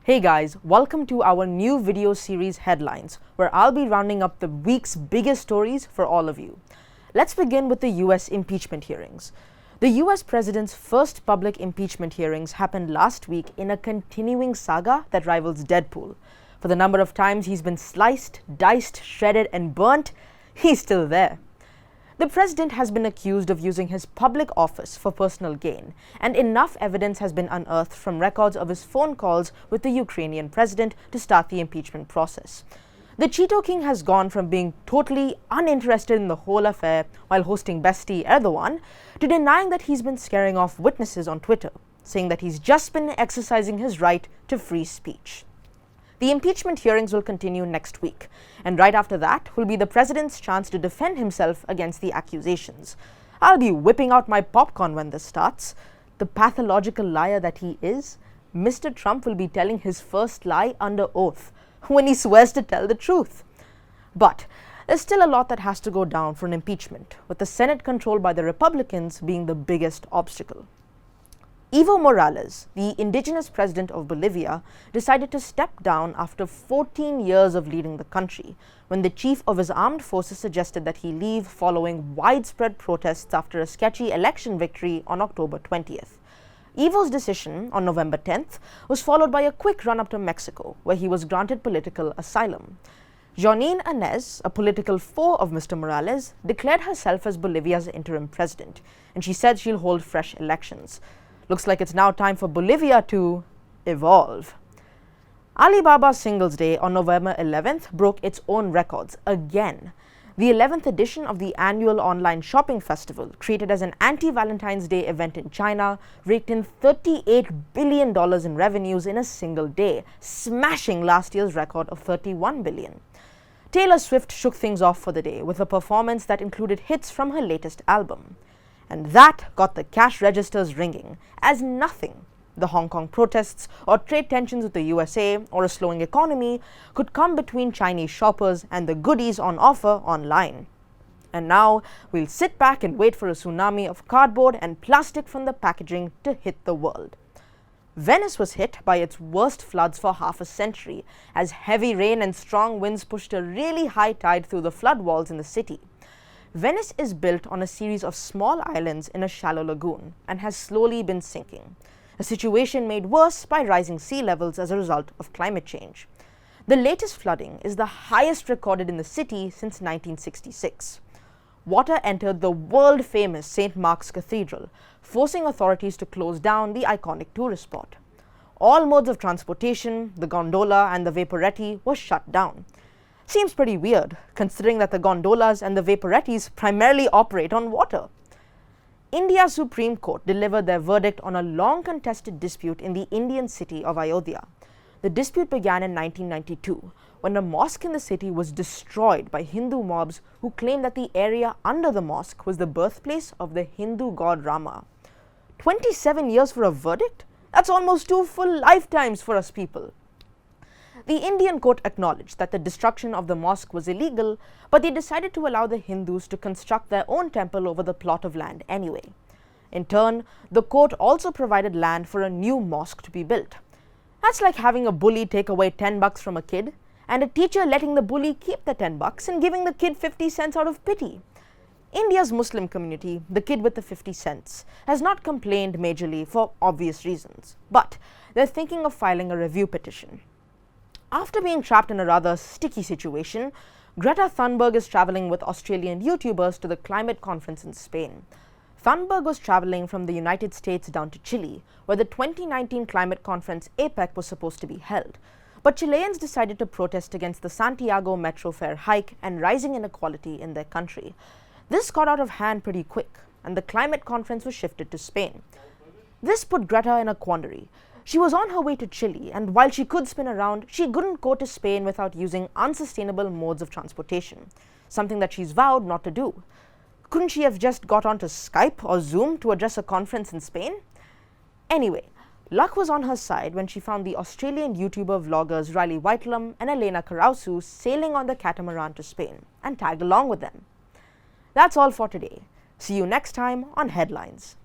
Hey guys, welcome to our new video series Headlines, where I'll be rounding up the week's biggest stories for all of you. Let's begin with the US impeachment hearings. The US president's first public impeachment hearings happened last week in a continuing saga that rivals Deadpool. For the number of times he's been sliced, diced, shredded, and burnt, he's still there. The president has been accused of using his public office for personal gain, and enough evidence has been unearthed from records of his phone calls with the Ukrainian president to start the impeachment process. The Cheeto King has gone from being totally uninterested in the whole affair while hosting bestie Erdogan to denying that he's been scaring off witnesses on Twitter, saying that he's just been exercising his right to free speech. The impeachment hearings will continue next week, and right after that will be the president's chance to defend himself against the accusations. I'll be whipping out my popcorn when this starts. The pathological liar that he is, Mr. Trump will be telling his first lie under oath when he swears to tell the truth. But there's still a lot that has to go down for an impeachment, with the Senate controlled by the Republicans being the biggest obstacle. Evo Morales, the indigenous president of Bolivia, decided to step down after 14 years of leading the country, when the chief of his armed forces suggested that he leave following widespread protests after a sketchy election victory on October 20th. Evo's decision on November 10th was followed by a quick run-up to Mexico, where he was granted political asylum. Janine Anez, a political foe of Mr. Morales, declared herself as Bolivia's interim president, and she said she'll hold fresh elections. Looks like it's now time for Bolivia to evolve. Alibaba Singles Day on November 11th broke its own records again. The 11th edition of the annual online shopping festival, created as an anti-Valentine's Day event in China, raked in $38 billion in revenues in a single day, smashing last year's record of $31 billion. Taylor Swift shook things off for the day with a performance that included hits from her latest album. And that got the cash registers ringing, as nothing, the Hong Kong protests or trade tensions with the USA or a slowing economy, could come between Chinese shoppers and the goodies on offer online. And now we'll sit back and wait for a tsunami of cardboard and plastic from the packaging to hit the world. Venice was hit by its worst floods for half a century, as heavy rain and strong winds pushed a really high tide through the flood walls in the city. Venice is built on a series of small islands in a shallow lagoon and has slowly been sinking, a situation made worse by rising sea levels as a result of climate change. The latest flooding is the highest recorded in the city since 1966. Water entered the world-famous St. Mark's Cathedral, forcing authorities to close down the iconic tourist spot. All modes of transportation, the gondola and the vaporetti, were shut down. Seems pretty weird, considering that the gondolas and the vaporettis primarily operate on water. India's Supreme Court delivered their verdict on a long-contested dispute in the Indian city of Ayodhya. The dispute began in 1992, when a mosque in the city was destroyed by Hindu mobs who claimed that the area under the mosque was the birthplace of the Hindu god Rama. 27 years for a verdict? That's almost 2 full lifetimes for us people. The Indian court acknowledged that the destruction of the mosque was illegal, but they decided to allow the Hindus to construct their own temple over the plot of land anyway. In turn, the court also provided land for a new mosque to be built. That's like having a bully take away $10 from a kid, and a teacher letting the bully keep the $10 and giving the kid 50 cents out of pity. India's Muslim community, the kid with the 50 cents, has not complained majorly for obvious reasons, but they're thinking of filing a review petition. After being trapped in a rather sticky situation, Greta Thunberg is traveling with Australian YouTubers to the climate conference in Spain. Thunberg was traveling from the United States down to Chile, where the 2019 climate conference APEC was supposed to be held. But Chileans decided to protest against the Santiago metro fare hike and rising inequality in their country. This got out of hand pretty quick, and the climate conference was shifted to Spain. This put Greta in a quandary. She was on her way to Chile, and while she could spin around, she couldn't go to Spain without using unsustainable modes of transportation, something that she's vowed not to do. Couldn't she have just got onto Skype or Zoom to address a conference in Spain? Anyway, luck was on her side when she found the Australian YouTuber vloggers Riley Whitelam and Elena Carausu sailing on the catamaran to Spain, and tagged along with them. That's all for today. See you next time on Headlines.